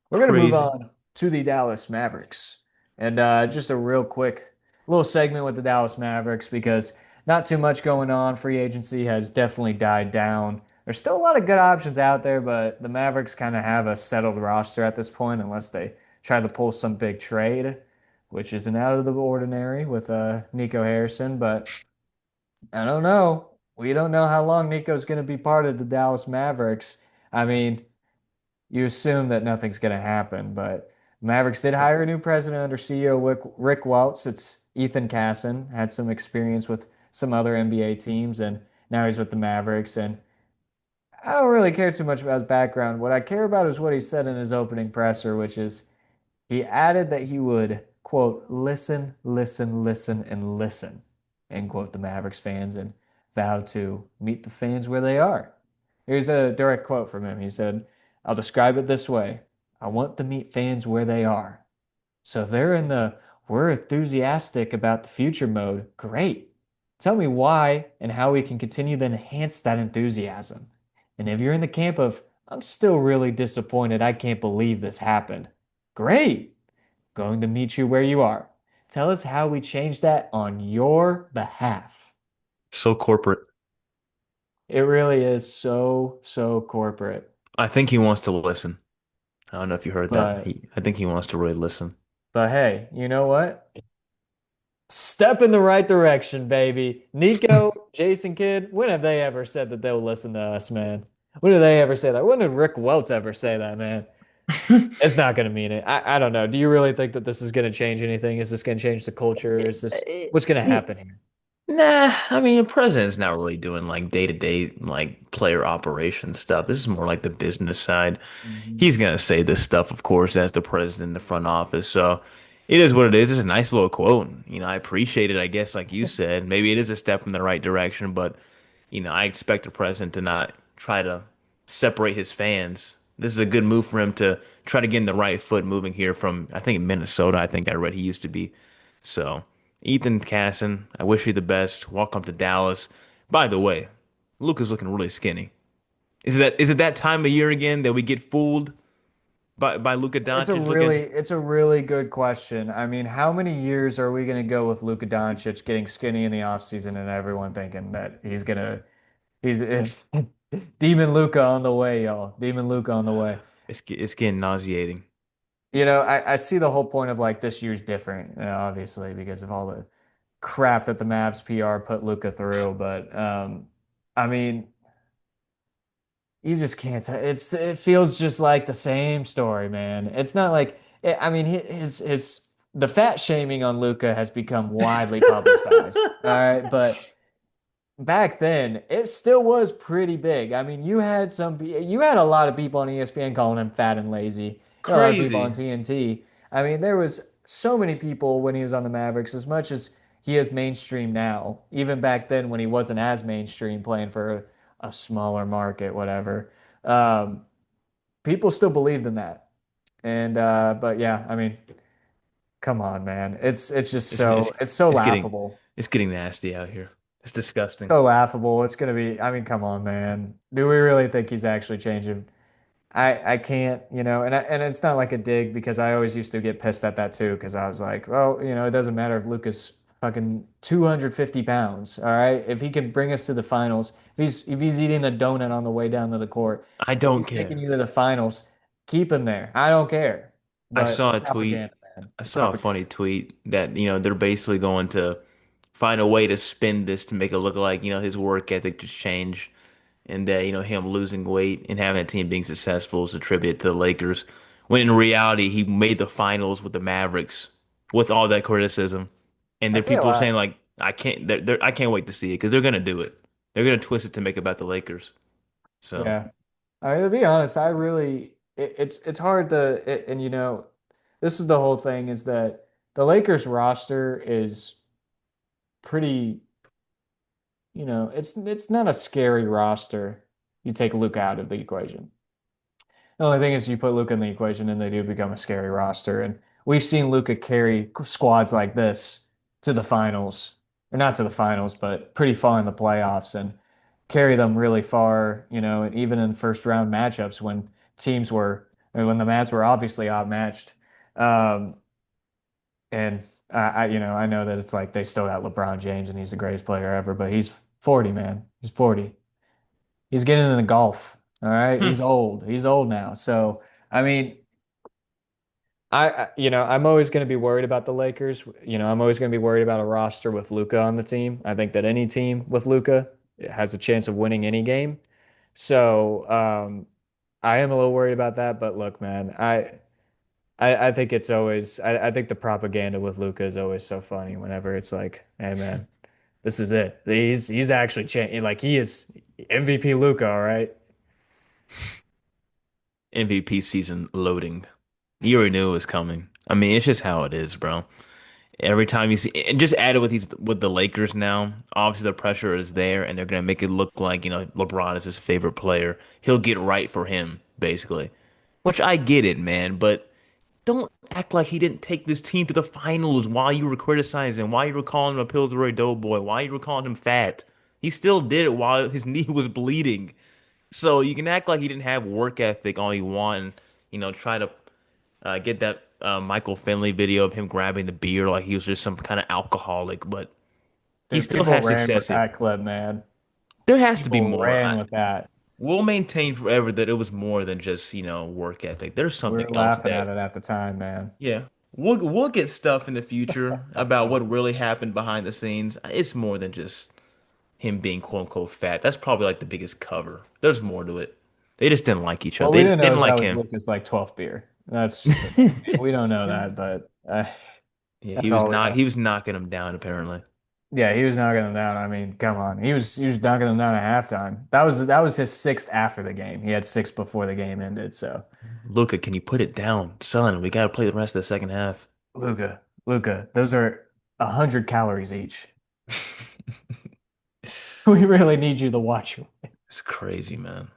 We're going to move Crazy. on to the Dallas Mavericks. And just a real quick little segment with the Dallas Mavericks because not too much going on. Free agency has definitely died down. There's still a lot of good options out there, but the Mavericks kind of have a settled roster at this point, unless they try to pull some big trade, which isn't out of the ordinary with Nico Harrison. But I don't know. We don't know how long Nico's going to be part of the Dallas Mavericks. I mean, you assume that nothing's going to happen, but Mavericks did hire a new president under CEO Rick Waltz. It's Ethan Casson, had some experience with some other NBA teams, and now he's with the Mavericks. And I don't really care too much about his background. What I care about is what he said in his opening presser, which is he added that he would, quote, listen, listen, listen, and listen, end quote, the Mavericks fans, and vow to meet the fans where they are. Here's a direct quote from him. He said, I'll describe it this way. I want to meet fans where they are. So if they're in the we're enthusiastic about the future mode, great. Tell me why and how we can continue to enhance that enthusiasm. And if you're in the camp of, I'm still really disappointed, I can't believe this happened. Great. Going to meet you where you are. Tell us how we change that on your behalf. So corporate. It really is so corporate. I think he wants to listen. I don't know if you heard that. But I think he wants to really listen. but hey, you know what? Step in the right direction, baby. Nico, Jason Kidd, when have they ever said that they'll listen to us, man? When did they ever say that? When did Rick Welts ever say that, man? It's not going to mean it. I don't know. Do you really think that this is going to change anything? Is this going to change the culture? Is this what's going to happen here? Nah, I mean, the president's not really doing like day-to-day like player operation stuff. This is more like the business side. Mhm. He's gonna say this stuff, of course, as the president in the front office. So it is what it is. It's a nice little quote. I appreciate it, I guess, like you said. Maybe it is a step in the right direction, but I expect the president to not try to separate his fans. This is a good move for him to try to get in the right foot moving here from, I think, Minnesota. I think I read he used to be. So, Ethan Casson, I wish you the best. Welcome to Dallas. By the way, Luka's looking really skinny. Is it that time of year again that we get fooled by Luka Doncic looking It's a really good question. I mean, how many years are we going to go with Luka Doncic getting skinny in the offseason and everyone thinking that he's Demon Luka on the way, y'all. Demon Luka on the way. it's getting nauseating. You know, I see the whole point of like this year's different, obviously, because of all the crap that the Mavs PR put Luka through. But I mean, you just can't tell. It feels just like the same story, man. It's not like I mean, his the fat shaming on Luka has become widely publicized. All right, but back then it still was pretty big. I mean, you had a lot of people on ESPN calling him fat and lazy. You had a lot of people on Crazy. TNT. I mean, there was so many people when he was on the Mavericks, as much as he is mainstream now, even back then when he wasn't as mainstream playing for a smaller market, whatever. Um, People still believed in that. And but yeah, I mean, come on, man. It's it's It's so it's getting laughable. it's getting nasty out here. It's disgusting. So laughable. It's gonna be, I mean, come on, man. Do we really think he's actually changing? I can't, and it's not like a dig because I always used to get pissed at that too because I was like, well, it doesn't matter if Luka's fucking 250 pounds, all right? If he can bring us to the finals, if he's eating a donut on the way down to the court, I if don't he's taking care. you to the finals, keep him there. I don't care. I But saw it's a tweet. propaganda, man. I It's saw a propaganda. funny tweet that, they're basically going to find a way to spin this to make it look like, his work ethic just changed and that, him losing weight and having a team being successful is attributed to the Lakers. When in reality, he made the finals with the Mavericks with all that criticism. And I there are can't people lie. saying like, I can't wait to see it because they're gonna do it. They're gonna twist it to make it about the Lakers. So Yeah. I mean, to be honest, I really it's hard and this is the whole thing is that the Lakers roster is pretty, it's not a scary roster. You take Luka out of the equation. The only thing is you put Luka in the equation and they do become a scary roster. And we've seen Luka carry squads like this to the finals, or not to the finals, but pretty far in the playoffs and carry them really far, and even in first round matchups when teams were when the Mavs were obviously outmatched. Um, and I know that it's like they still got LeBron James and he's the greatest player ever, but he's 40, man. He's 40. He's getting into golf. All right. Hmm. He's old. He's old now. So, I mean, I'm always going to be worried about the Lakers. I'm always going to be worried about a roster with Luka on the team. I think that any team with Luka has a chance of winning any game. So, I am a little worried about that. But look, man, I think it's always, I think the propaganda with Luka is always so funny whenever it's like, hey, man, this is it. He's actually changing. Like he is MVP Luka, all right? MVP season loading. You already knew it was coming. I mean, it's just how it is, bro. Every time you see, and just add it with the Lakers now. Obviously, the pressure is there, and they're gonna make it look like LeBron is his favorite player. He'll get right for him, basically. Which I get it, man, but don't act like he didn't take this team to the finals while you were criticizing, while you were calling him a Pillsbury Doughboy, while you were calling him fat. He still did it while his knee was bleeding. So you can act like he didn't have work ethic all you want, and try to get that Michael Finley video of him grabbing the beer like he was just some kind of alcoholic, but he Dude, still people has ran with success here. that clip, man. There has to be People more. ran with that. We'll maintain forever that it was more than just, work ethic. There's We were something else laughing at that, it at the time, man. yeah, we'll get stuff in the future about what really happened behind the scenes. It's more than just him being quote unquote fat. That's probably like the biggest cover. There's more to it. They just didn't like each other. What we They didn't know didn't is that like was him. Luka's like 12th beer. That's just the thing. We don't know that, but Yeah, that's all we know. he was knocking him down apparently. Yeah, he was knocking them down. I mean, come on. He was knocking them down at halftime. That was his sixth after the game. He had six before the game ended. So Luka, can you put it down? Son, we gotta play the rest of the second half. Luka, those are 100 calories each. We really need you to watch. It's crazy, man.